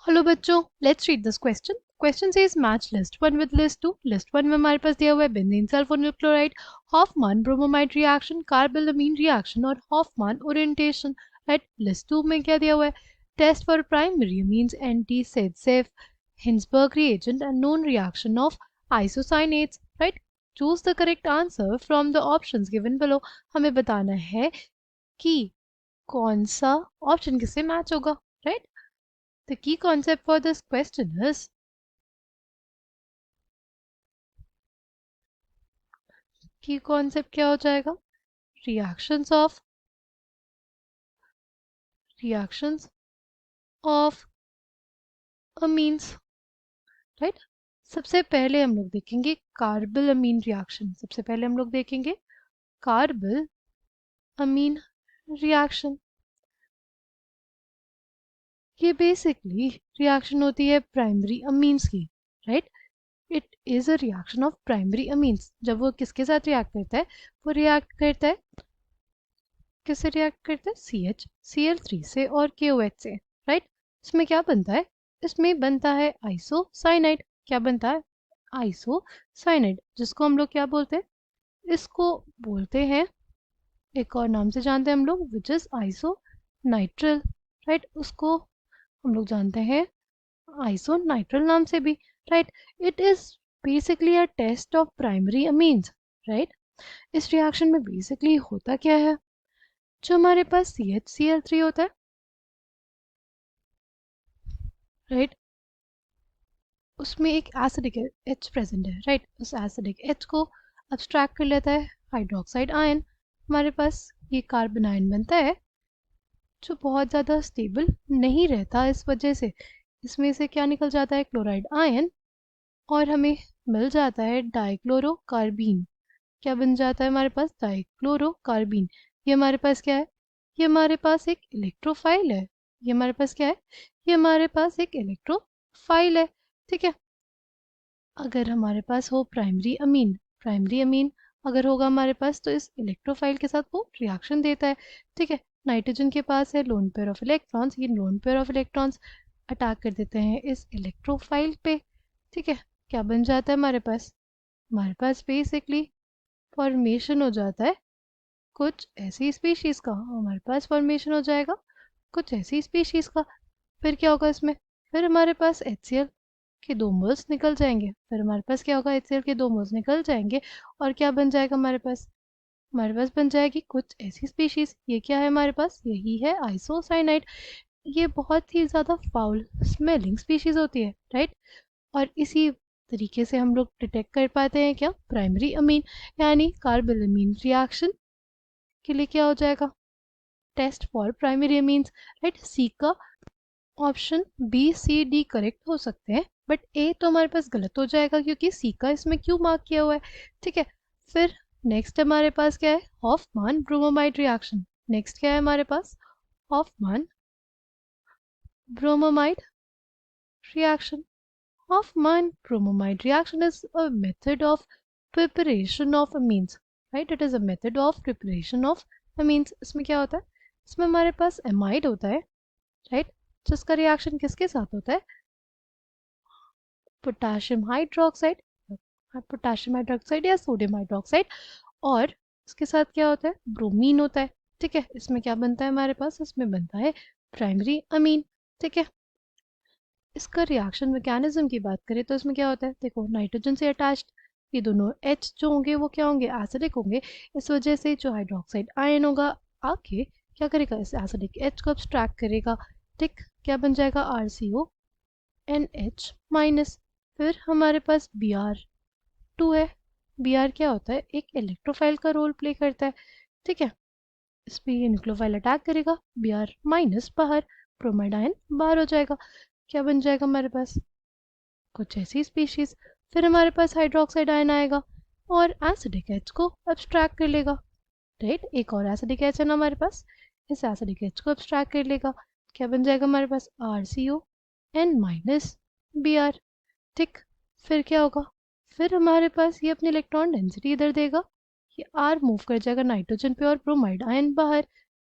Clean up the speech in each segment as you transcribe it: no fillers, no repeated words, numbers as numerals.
Hello बच्चों, let's read this question. Question says match list one with list two. List one में हमारे पास दिया हुआ है benzene sulphonyl chloride, Hofmann bromamide reaction, carbylamine reaction और Hofmann orientation. Right. List two में क्या दिया हुआ है? Test for primary amines, anti Saytzeff, Hinsberg reagent and known reaction of isocyanates. Right. Choose the correct answer from the options given below. हमें बताना है कि कौन सा ऑप्शन किससे मैच होगा. Right. The key concept for this question is key concept क्या हो जाएगा? reactions of amines. right. सबसे पहले हम लोग देखेंगे कार्बल अमीन रिएक्शन. सबसे पहले हम लोग देखेंगे कार्बल अमीन रिएक्शन. ये बेसिकली रिएक्शन होती है प्राइमरी अमीन्स की. Right. It is a reaction of primary amines. जब वो किसके साथ रिएक्ट करता है? वो रिएक्ट करता है, किससे रिएक्ट करता है? CH, Cl3 से और KOH से. राइट. इसमें क्या बनता है? इसमें बनता है आइसोसाइनाइड. क्या बनता है? आइसोसाइनाइड, जिसको हम लोग क्या बोलते हैं? इसको बोलते हैं, एक और नाम से जानते हैं हम लोग, विच इज आइसोनाइट्रल. राइट. उसको हम लोग जानते हैं आइसोनाइट्रल नाम से भी. Right. It is basically a test of primary amines. Right. इस रिएक्शन में बेसिकली होता क्या है? जो हमारे पास CHCl3 होता है, राइट, उसमें एक एसिडिक H प्रेजेंट है. राइट. उस एसिडिक H को अब्स्ट्रैक्ट कर लेता है हाइड्रोक्साइड आयन. हमारे पास ये कार्बन आयन बनता है जो बहुत ज़्यादा स्टेबल नहीं रहता. इस वजह से इसमें से क्या निकल जाता है? Chloride ion. और हमें मिल जाता है डाइक्लोरोकार्बीन. क्या बन जाता है हमारे पास? डाइक्लोरोकार्बीन. ये हमारे पास क्या है? ये हमारे पास एक इलेक्ट्रोफाइल है. ये हमारे पास क्या है? ये हमारे पास एक इलेक्ट्रोफाइल है. ठीक है. अगर हमारे पास हो प्राइमरी अमीन अगर होगा हमारे पास, तो इस इलेक्ट्रोफाइल के साथ वो रिएक्शन देता है. ठीक है. नाइट्रोजन के पास है लोन पेयर ऑफ इलेक्ट्रॉन्स. ये lone pair of electrons attack कर देते हैं इस इलेक्ट्रोफाइल पे. ठीक है. क्या बन जाता है हमारे पास? हमारे पास बेसिकली फॉर्मेशन हो जाता है कुछ ऐसी स्पीशीज का. हमारे पास फॉर्मेशन हो जाएगा कुछ ऐसी स्पीशीज का. फिर क्या होगा इसमें? फिर हमारे पास HCl के 2 मोल्स निकल जाएंगे. फिर हमारे पास क्या होगा? HCl के 2 मोल्स निकल जाएंगे और क्या बन जाएगा हमारे पास? हमारे पास बन जाएगी कुछ ऐसी स्पीशीज. ये क्या है हमारे पास? यही है आइसोसाइनाइड. ये बहुत ही ज़्यादा फाउल स्मेलिंग स्पीशीज होती है. राइट. और इसी तरीके से हम लोग डिटेक्ट कर पाते हैं क्या? प्राइमरी अमीन यानी कार्बामेलामाइन रिएक्शन के लिए क्या हो जाएगा? Test for primary amines. Right. C का option B, C, D correct हो सकते हैं, बट ए तो हमारे पास गलत हो जाएगा क्योंकि सी का इसमें क्यों मार्क किया हुआ है. ठीक है. फिर नेक्स्ट हमारे पास क्या है? Hoffmann bromamide reaction. नेक्स्ट क्या है हमारे पास? Hofmann bromamide reaction. Hofmann bromide reaction is a method of preparation of amines. Right. It is a method of preparation of amines. इसमें क्या होता है? इसमें हमारे पास एमाइड होता है. राइट. जिसका रिएक्शन किसके साथ होता है? पोटाशियम हाइड्रोक्साइड, या सोडियम हाइड्रोक्साइड. और इसके साथ क्या होता है? ब्रोमीन होता है. ठीक है. इसमें क्या बनता है हमारे पास? इसमें बनता है प्राइमरी अमीन. ठीक है. इसका रिएक्शन मैकेनिज्म की बात करें तो इसमें क्या होता है? देखो, नाइट्रोजन से अटैच्ड ये दोनों H जो होंगे वो क्या होंगे? एसिडिक होंगे. इस वजह से जो हाइड्रोक्साइड आयन होगा आके क्या करेगा? इस एसिडिक H को अब्स्ट्रैक्ट करेगा. ठीक. क्या बन जाएगा? RCONH minus. फिर हमारे पास Br2 है. Br क्या होता है? एक इलेक्ट्रोफाइल का रोल प्ले करता है. ठीक है. इस पर ये न्यूक्लियोफाइल अटैक करेगा. Br माइनस बाहर, ब्रोमाइड आयन बाहर हो जाएगा. क्या बन जाएगा हमारे पास? कुछ ऐसी स्पीशीज. फिर हमारे पास हाइड्रोक्साइड आयन आएगा और एसिडिक H को अब्स्ट्रैक्ट कर लेगा. राइट. एक और एसिडिक H है ना हमारे पास. इस एसिडिक H को अब्स्ट्रैक्ट कर लेगा. क्या बन जाएगा हमारे पास? RCON minus Br. ठीक. फिर क्या होगा? फिर हमारे पास ये अपनी इलेक्ट्रॉन डेंसिटी इधर देगा. ये R मूव कर जाएगा नाइट्रोजन पे और ब्रोमाइड आयन बाहर.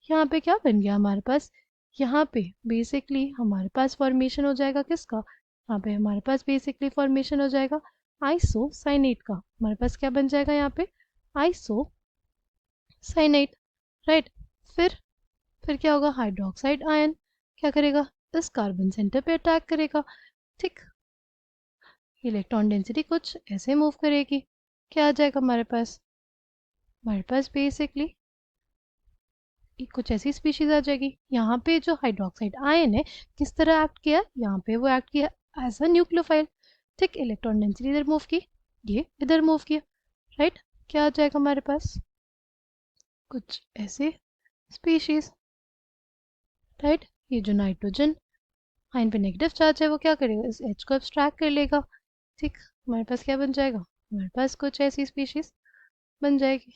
यहाँ पे क्या बन गया हमारे पास? यहाँ पे बेसिकली हमारे पास फॉर्मेशन हो जाएगा किसका, यहाँ पे हमारे पास बेसिकली फॉर्मेशन हो जाएगा आइसोसाइनेट का। हमारे पास क्या बन जाएगा यहाँ पे, आइसोसाइनेट, राइट। फिर क्या होगा, हाइड्रोक्साइड आयन क्या करेगा, इस कार्बन सेंटर पे अटैक करेगा, ठीक। इलेक्ट्रॉन डेंसिटी कुछ ऐसे मूव करेगी, क्या आ जाएगा हमारे पास बेसिकली कुछ ऐसी स्पीशीज आ जाएगी। यहाँ पे जो हाइड्रोक्साइड आयन है किस तरह एक्ट किया, यहाँ पे वो एक्ट किया एज अ न्यूक्लियोफाइल, ठीक। इलेक्ट्रॉन डेंसिटी इधर मूव की, ये इधर मूव किया, राइट। क्या आ जाएगा हमारे पास, कुछ ऐसे स्पीशीज, राइट। ये जो नाइट्रोजन आयन पे नेगेटिव चार्ज है वो क्या करेगा, इस H को एब्स्ट्रैक्ट कर लेगा, ठीक। हमारे पास क्या बन जाएगा, हमारे पास कुछ ऐसी स्पीशीज बन जाएगी।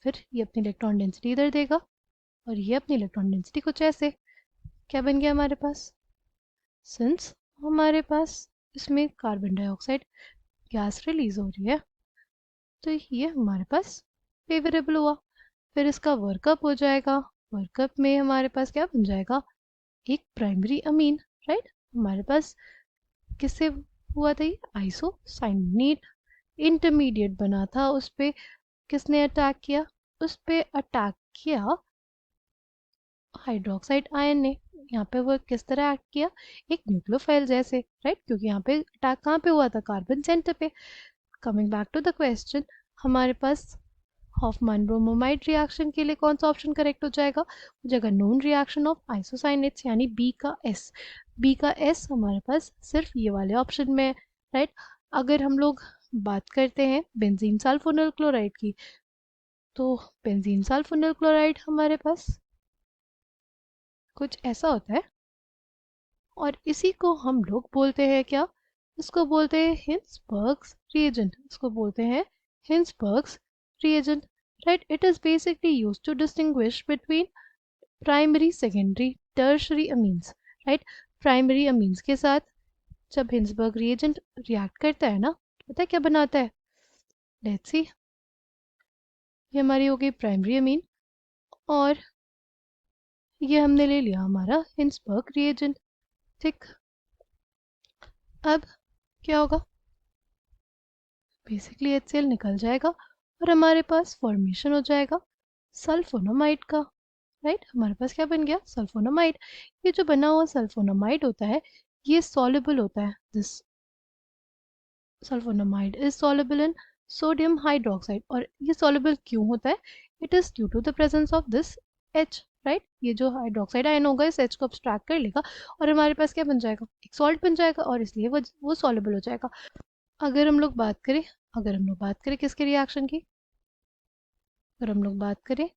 फिर ये अपनी इलेक्ट्रॉन डेंसिटी इधर देगा और ये अपनी इलेक्ट्रॉन डेंसिटी कुछ ऐसे, क्या बन गया हमारे पास, सिंस हमारे पास इसमें कार्बन डाइऑक्साइड गैस रिलीज हो रही है तो ये हमारे पास फेवरेबल हुआ। फिर इसका वर्कअप हो जाएगा, वर्कअप में हमारे पास क्या बन जाएगा, एक प्राइमरी अमीन, राइट। हमारे पास किससे हुआ था, ये आइसोसाइनेट इंटरमीडिएट बना था, उस पे किसने अटैक किया, उस पे अटैक किया हाइड्रोक्साइड आयन ने। यहाँ पे वो किस तरह एक्ट किया, एक न्यूक्लियोफाइल जैसे, राइट, क्योंकि यहाँ पे अटैक कहाँ पे हुआ था, कार्बन सेंटर पे। Coming back to the question, हमारे पास हॉफमैन ब्रोमोमाइड रिएक्शन के लिए कौन सा ऑप्शन करेक्ट हो जाएगा, हो जाएगा नोन रिएक्शन ऑफ आइसोसाइनेट्स यानी बी का एस हमारे पास सिर्फ ये वाले ऑप्शन में है, राइट। अगर हम लोग बात करते हैं बेंजीन सल्फोनिल क्लोराइड की, तो बेंजीन सल्फोनिल क्लोराइड हमारे पास कुछ ऐसा होता है और इसी को हम लोग बोलते हैं क्या, इसको बोलते हैं हिंसबर्ग्स रिएजेंट, इसको बोलते हैं Hinsberg's reagent, right. It is basically used to distinguish between primary secondary tertiary amines, right. Primary amines के साथ जब हिंसबर्ग रिएजेंट रिएक्ट करता है ना, पता है क्या बनाता है, लेट्स सी, ये हमारी हो गई प्राइमरी अमीन और ये हमने ले लिया हमारा हिंसबर्ग रिएजेंट, ठीक। अब क्या होगा, बेसिकली HCl निकल जाएगा और हमारे पास फॉर्मेशन हो जाएगा सल्फोनामाइड का, राइट। हमारे पास क्या बन गया, सल्फोनामाइड। ये जो बना हुआ सल्फोनामाइड होता है ये सॉल्युबल होता है, this sulphonamide is soluble in sodium hydroxide. और ये सॉल्युबल क्यों होता है, it is due to the presence of this H, right. ये जो हाइड्रोक्साइड आयन होगा इस H को अब्स्ट्रैक्ट कर लेगा और हमारे पास क्या बन जाएगा, एक सॉल्ट बन जाएगा और इसलिए वो सॉल्युबल हो जाएगा। अगर हम लोग बात करें किसके रिएक्शन की, अगर हम लोग बात करें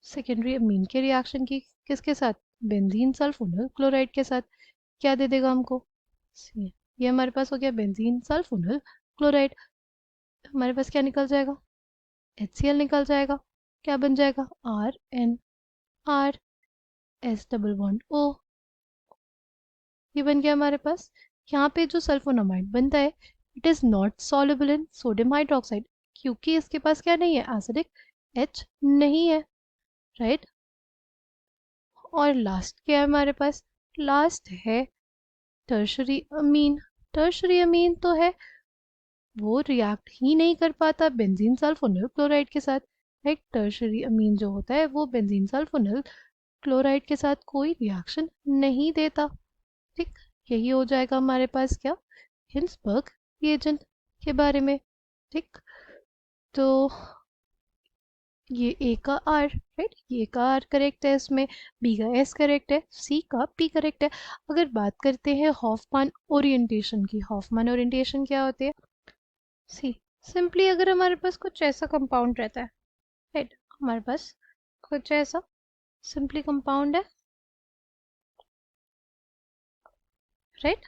सेकेंडरी अमीन के रिएक्शन की, किसके साथ, बेंजीन सल्फोनिल क्लोराइड के साथ, क्या दे देगा हमको, ये हमारे पास हो गया बेंजीन सल्फोनिल क्लोराइड। हमारे पास क्या निकल जाएगा, HCl निकल जाएगा, क्या बन जाएगा, RnR S double bond O, ये बन गया हमारे पास। यहाँ पे जो सल्फोनामाइड बनता है it is not soluble in sodium hydroxide क्योंकि इसके पास क्या नहीं है, एसिडिक H नहीं है, राइट। और लास्ट क्या है हमारे पास, लास्ट है टर्शरी अमीन। टर्शरी अमीन तो है वो रिएक्ट ही नहीं कर पाता बेंजीन सल्फोनिल क्लोराइड के साथ, राइट। टर्शरी अमीन जो होता है वो बेंजीन सल्फोनिल क्लोराइड के साथ कोई रिएक्शन नहीं देता, ठीक। यही हो जाएगा हमारे पास क्या, हिंसबर्ग रिएजेंट के बारे में, ठीक। तो ये A का R, राइट, ये A का R करेक्ट है, इसमें B का S करेक्ट है, C का P करेक्ट है। अगर बात करते हैं हॉफमैन ओरिएंटेशन की, हॉफमैन ओरिएंटेशन क्या होती है, सी सिंपली अगर हमारे पास कुछ ऐसा कंपाउंड रहता है, राइट, हमारे पास कुछ ऐसा सिंपली कंपाउंड है, राइट,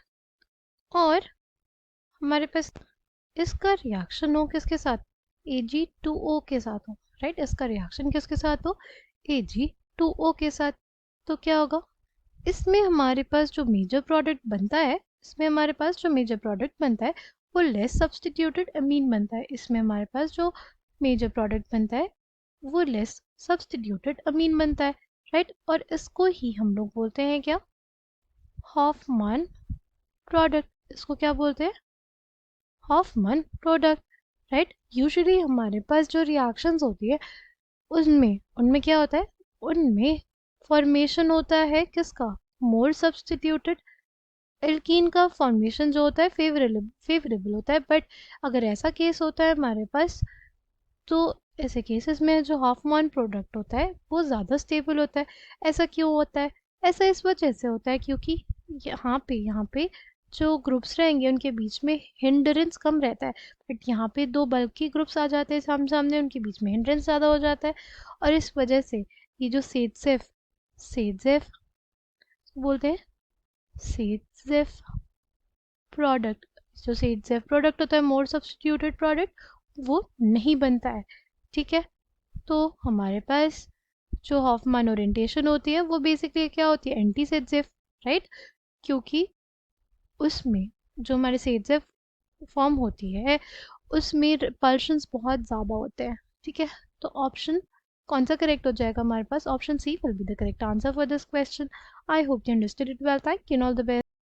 और हमारे पास इसका रिएक्शन हो किसके साथ, Ag2O के साथ हो, राइट। इसका रिएक्शन किसके साथ हो, Ag2O के साथ, तो क्या होगा, इसमें हमारे पास जो मेजर प्रोडक्ट बनता है, इसमें हमारे पास जो मेजर प्रोडक्ट बनता है वो लेस सब्स्टिट्यूटेड अमीन बनता है। इसमें हमारे पास जो मेजर प्रोडक्ट बनता है वो लेस सब्स्टिट्यूटेड अमीन बनता है, राइट। और इसको ही हम लोग बोलते हैं क्या, हॉफमैन प्रोडक्ट। इसको क्या बोलते हैं, हॉफमैन प्रोडक्ट, राइट। यूजुअली हमारे पास जो रिएक्शंस होती है उनमें उनमें क्या होता है, उनमें फॉर्मेशन होता है किसका, मोर सब्स्टिट्यूटेड एल्कीन का फॉर्मेशन जो होता है फेवरेबल फेवरेबल होता है। बट अगर ऐसा केस होता है हमारे पास, तो ऐसे केसेस में जो हाफमैन प्रोडक्ट होता है वो ज़्यादा स्टेबल होता है। ऐसा क्यों होता है, ऐसा इस वजह से होता है क्योंकि यहाँ पे जो ग्रुप्स रहेंगे उनके बीच में हिंड्रेंस कम रहता है। बट यहाँ पे दो बल्कि ग्रुप्स आ जाते हैं सामने सामने, उनके बीच में हिंड्रेंस ज़्यादा हो जाता है। और इस वजह से ये जो सेटसेफ सेटसेफ बोलते हैं, सेटसेफ प्रोडक्ट, जो सेटसेफ प्रोडक्ट होता है मोर सब्स्टिट्यूटेड प्रोडक्ट, वो नहीं बनता है। ठीक है। तो हमारे पास जो हॉफमैन ओरिएंटेशन होती है वो बेसिकली क्या होती है, एंटी सेटसेफ, राइट। क्योंकि उसमें जो हमारे सेटसेफ फॉर्म होती है उसमें रिपल्शंस बहुत ज़्यादा होते हैं। ठीक है। तो ऑप्शन कौन सा करेक्ट हो जाएगा हमारे पास, option C will be the correct answer for this question. I hope you understood it well, thank you, all the best.